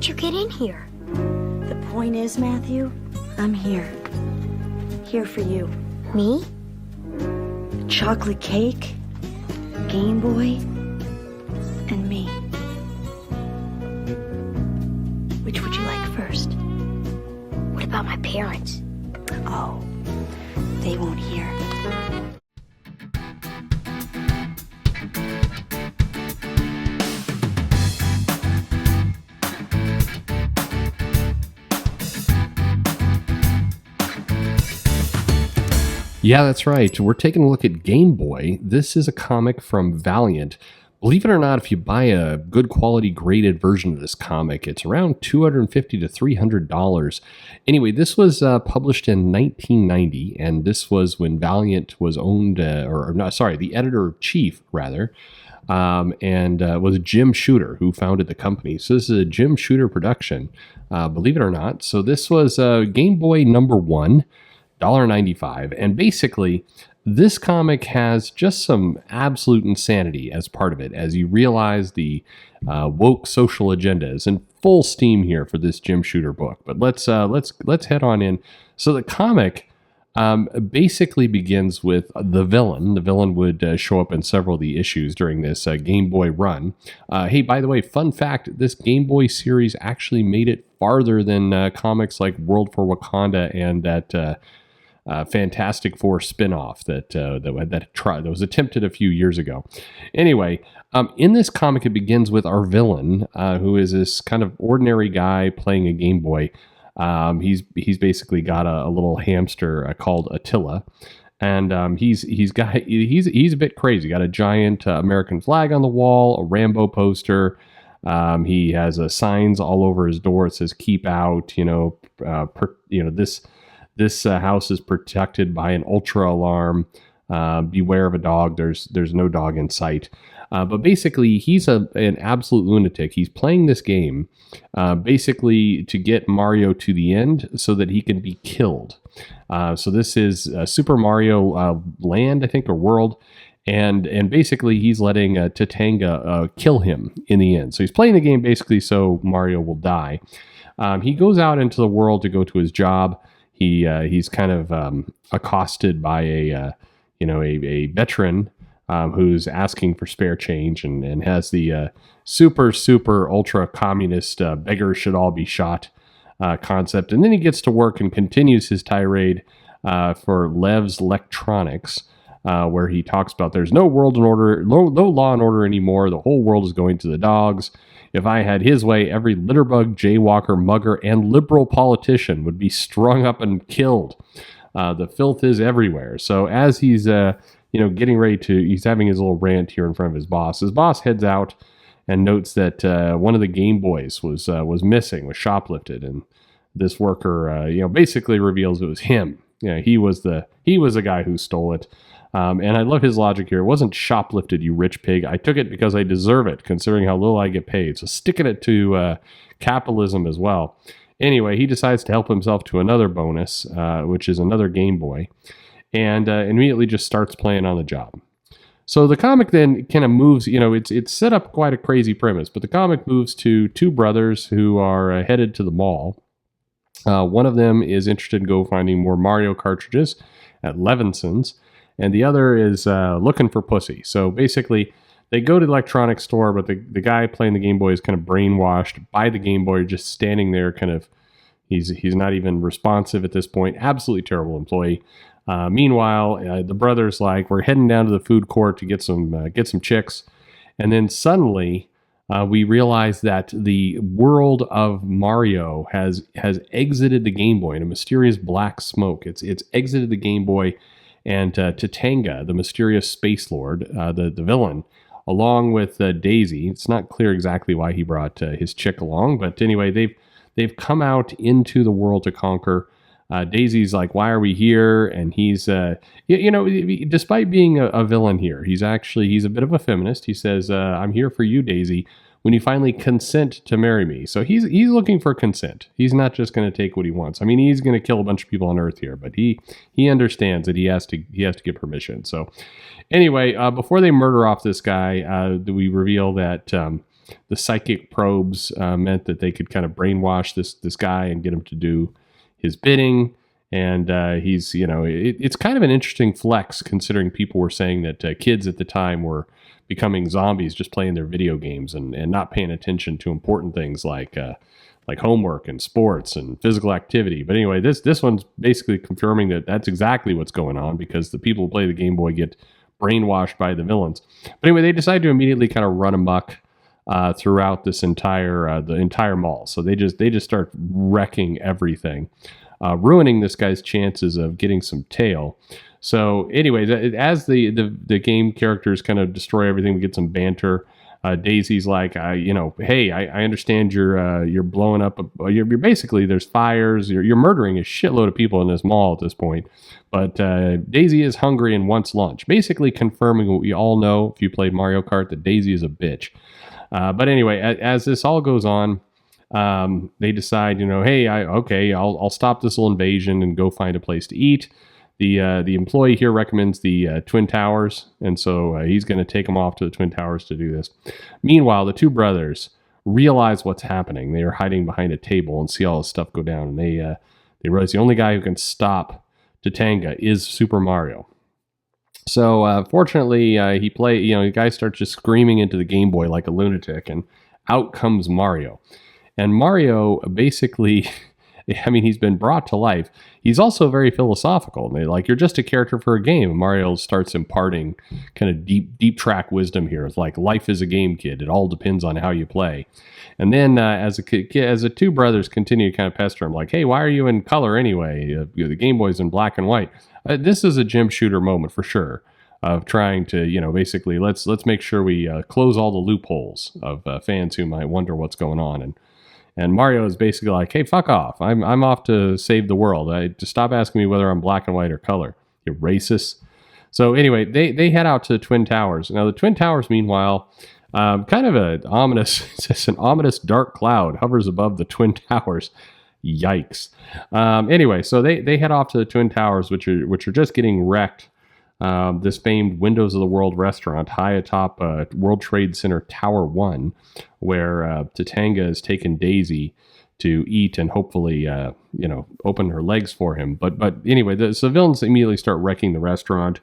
did you get in here? The point is, Matthew, I'm here. Here for you. Me? Chocolate cake, Game Boy, and me. Which would you like first? What about my parents? Oh, they won't hear. Yeah, that's right. We're taking a look at Game Boy. This is a comic from Valiant. Believe it or not, if you buy a good quality graded version of this comic, it's around $250 to $300. Anyway, this was published in 1990, and this was when Valiant was owned, the editor-chief, rather, and was Jim Shooter, who founded the company. So this is a Jim Shooter production, believe it or not. So this was Game Boy number 1. $1.95. And basically, this comic has just some absolute insanity as part of it, as you realize the woke social agenda is in full steam here for this Jim Shooter book. But let's head on in. So the comic basically begins with the villain. The villain would show up in several of the issues during this Game Boy run. Hey, by the way, fun fact, this Game Boy series actually made it farther than comics like World for Wakanda and that Fantastic Four spinoff that was attempted a few years ago. Anyway, in this comic, it begins with our villain, who is this kind of ordinary guy playing a Game Boy. He's basically got a little hamster called Attila, and he's a bit crazy. Got a giant American flag on the wall, a Rambo poster. He has signs all over his door. It says "Keep out." This house is protected by an ultra alarm. Beware of a dog. There's no dog in sight. But basically, he's an absolute lunatic. He's playing this game basically to get Mario to the end so that he can be killed. So this is Super Mario Land, I think, or World. And basically, he's letting Tatanga kill him in the end. So he's playing the game basically so Mario will die. He goes out into the world to go to his job. He's kind of accosted by a veteran who's asking for spare change and has the super ultra communist beggars should all be shot concept. And then he gets to work and continues his tirade for Lev's Electronics, where he talks about there's no world and order, no law and order anymore. The whole world is going to the dogs. If I had his way, every litterbug, jaywalker, mugger, and liberal politician would be strung up and killed. The filth is everywhere. So as he's getting ready he's having his little rant here in front of his boss. His boss heads out and notes that one of the Game Boys was missing, was shoplifted, and this worker basically reveals it was him. He was the guy who stole it. And I love his logic here. It wasn't shoplifted, you rich pig. I took it because I deserve it, considering how little I get paid. So sticking it to capitalism as well. Anyway, he decides to help himself to another bonus, which is another Game Boy, and immediately just starts playing on the job. So the comic then kind of moves, it's set up quite a crazy premise, but the comic moves to two brothers who are headed to the mall. One of them is interested in go finding more Mario cartridges at Levinson's, and the other is looking for pussy. So basically, they go to the electronics store, but the guy playing the Game Boy is kind of brainwashed by the Game Boy, just standing there kind of, he's not even responsive at this point. Absolutely terrible employee. Meanwhile, the brother's like, we're heading down to the food court to get some chicks. And then suddenly we realize that the world of Mario has exited the Game Boy in a mysterious black smoke. It's exited the Game Boy, and Tatanga, the mysterious space lord, the villain, along with Daisy. It's not clear exactly why he brought his chick along, but anyway, they've come out into the world to conquer. Daisy's like, why are we here? And he's, despite being a villain here, he's a bit of a feminist. He says, I'm here for you, Daisy, when you finally consent to marry me. So he's looking for consent. He's not just going to take what he wants. I mean, he's going to kill a bunch of people on Earth here, but he understands that he has to get permission. So anyway, before they murder off this guy, we reveal that the psychic probes meant that they could kind of brainwash this guy and get him to do his bidding. And he's, it's kind of an interesting flex considering people were saying that kids at the time were becoming zombies just playing their video games and not paying attention to important things like homework and sports and physical activity. But anyway, this one's basically confirming that that's exactly what's going on, because the people who play the Game Boy get brainwashed by the villains. But anyway, they decide to immediately kind of run amok throughout this the entire mall. So they just start wrecking everything, ruining this guy's chances of getting some tail. So anyways, as the game characters kind of destroy everything, we get some banter. Daisy's like, hey, I understand you're blowing up. You're basically, there's fires. You're murdering a shitload of people in this mall at this point. But Daisy is hungry and wants lunch. Basically confirming what we all know if you played Mario Kart, that Daisy is a bitch. But anyway, as this all goes on, they decide, hey, I'll stop this little invasion and go find a place to eat. The employee here recommends the Twin Towers, and so he's going to take them off to the Twin Towers to do this. Meanwhile, the two brothers realize what's happening. They are hiding behind a table and see all this stuff go down, and they realize the only guy who can stop Tatanga is Super Mario. So fortunately, the guy starts just screaming into the Game Boy like a lunatic, and out comes Mario. And Mario basically, he's been brought to life. He's also very philosophical. They're like, you're just a character for a game. And Mario starts imparting kind of deep track wisdom here. It's like, life is a game, kid. It all depends on how you play. And then as the two brothers continue to kind of pester him, like, hey, why are you in color anyway? The Game Boy's in black and white. This is a Jim Shooter moment for sure, of trying to, basically, let's make sure we close all the loopholes of fans who might wonder what's going on. And Mario is basically like, hey, fuck off. I'm off to save the world. Just stop asking me whether I'm black and white or color. You racist. So anyway, they head out to the Twin Towers. Now, the Twin Towers, meanwhile, kind of an ominous dark cloud hovers above the Twin Towers. Yikes. Anyway, so they head off to the Twin Towers, which are just getting wrecked. This famed Windows of the World restaurant high atop World Trade Center Tower 1, where Tatanga has taken Daisy to eat and hopefully, open her legs for him. But anyway, the civilians immediately start wrecking the restaurant.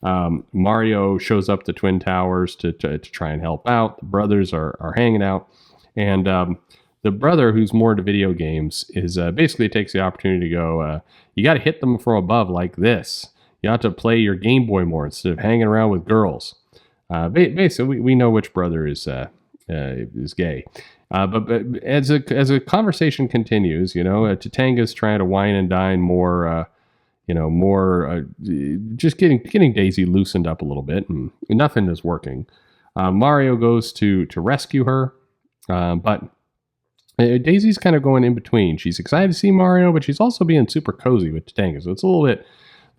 Mario shows up the Twin Towers to try and help out. The brothers are hanging out. And the brother, who's more into video games, is basically takes the opportunity to go, you got to hit them from above like this. You have to play your Game Boy more instead of hanging around with girls. Basically, we know which brother is gay. But as a conversation continues, Tatanga's trying to wine and dine more, just getting Daisy loosened up a little bit, and nothing is working. Mario goes to rescue her, but Daisy's kind of going in between. She's excited to see Mario, but she's also being super cozy with Tatanga, so it's a little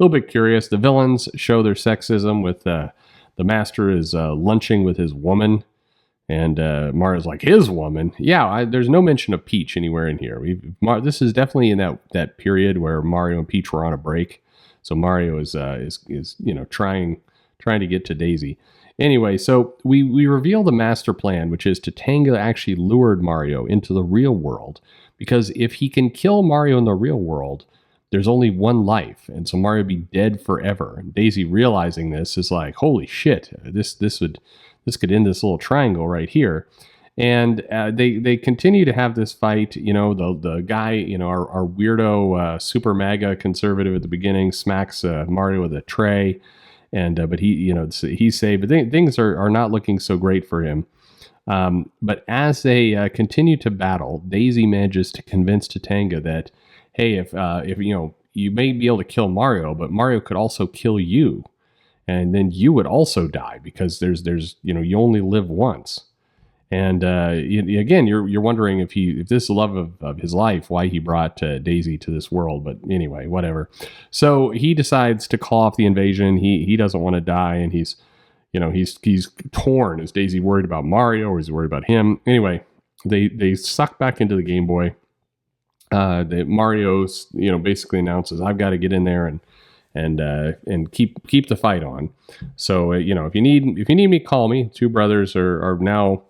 bit curious. The villains show their sexism with the master is lunching with his woman, and Mario's like, his woman? Yeah, there's no mention of Peach anywhere in here. This is definitely in that period where Mario and Peach were on a break, so Mario is trying to get to Daisy. Anyway, so we reveal the master plan, which is Tatanga actually lured Mario into the real world, because if he can kill Mario in the real world, there's only one life, and so Mario would be dead forever. And Daisy, realizing this, is like, holy shit, this could end this little triangle right here. And they continue to have this fight. The guy, our weirdo super mega conservative at the beginning smacks Mario with a tray, and but he's saved. But things are not looking so great for him. But as they continue to battle, Daisy manages to convince Tatanga that, hey, if you may be able to kill Mario, but Mario could also kill you, and then you would also die, because there's you only live once. And again, you're wondering if this love of his life, why he brought Daisy to this world. But anyway, whatever. So he decides to call off the invasion. He doesn't want to die, and he's torn. Is Daisy worried about Mario, or is he worried about him? Anyway, they suck back into the Game Boy. Mario, basically announces, I've got to get in there and keep the fight on. So if you need me, call me. Two brothers are now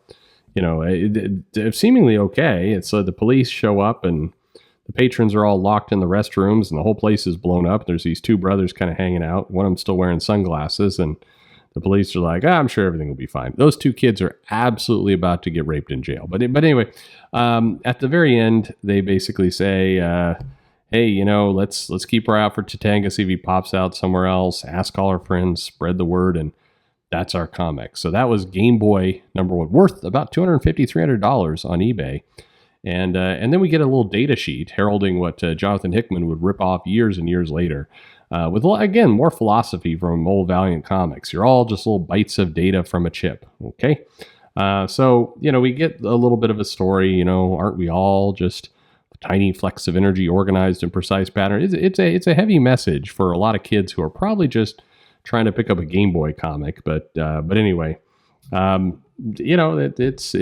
seemingly okay. It's the police show up and the patrons are all locked in the restrooms and the whole place is blown up. There's these two brothers kind of hanging out. One of them still wearing sunglasses, and the police are like, I'm sure everything will be fine. Those two kids are absolutely about to get raped in jail. But anyway, at the very end, they basically say, hey, let's keep our eye out for Tatanga, see if he pops out somewhere else, ask all our friends, spread the word, and that's our comic. So that was Game Boy #1, worth about $250, $300 on eBay. And then we get a little data sheet heralding what Jonathan Hickman would rip off years and years later, with, again, more philosophy from old Valiant comics. You're all just little bytes of data from a chip, okay? So, we get a little bit of a story, aren't we all just tiny flecks of energy organized in precise pattern? It's a heavy message for a lot of kids who are probably just trying to pick up a Game Boy comic. But anyway, it's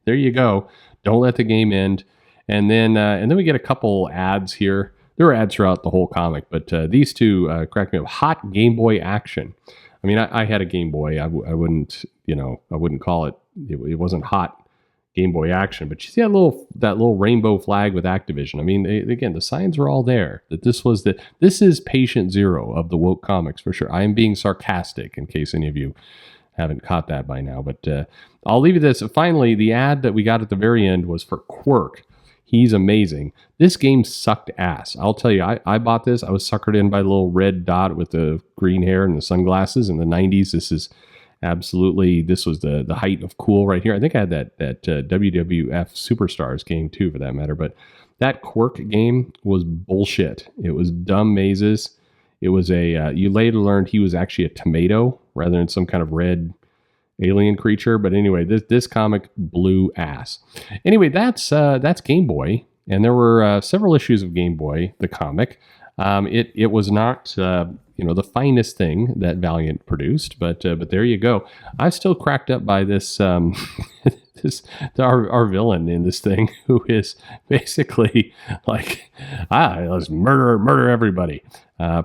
there you go. Don't let the game end. And then we get a couple ads here. There were ads throughout the whole comic, but these two cracked me up. Hot Game Boy action. I mean, I had a Game Boy. I wouldn't call it. It wasn't hot Game Boy action, but you see that little rainbow flag with Activision. I mean, again, the signs are all there that this is patient zero of the woke comics for sure. I am being sarcastic in case any of you haven't caught that by now, but I'll leave you this. Finally, the ad that we got at the very end was for Quirk. He's amazing. This game sucked ass. I'll tell you, I bought this. I was suckered in by the little red dot with the green hair and the sunglasses in the 90s. This was the height of cool right here. I think I had that WWF Superstars game too, for that matter. But that Quirk game was bullshit. It was dumb mazes. It was you later learned he was actually a tomato rather than some kind of red alien creature. But anyway, this comic blew ass. Anyway, that's Game Boy, and there were several issues of Game Boy, the comic. It was not the finest thing that Valiant produced, but there you go. I'm still cracked up by this our villain in this thing, who is basically like, let's murder everybody.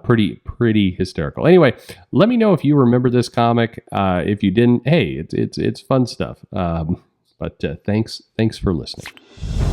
Pretty hysterical. Anyway, let me know if you remember this comic. If you didn't, hey, it's fun stuff. But thanks for listening.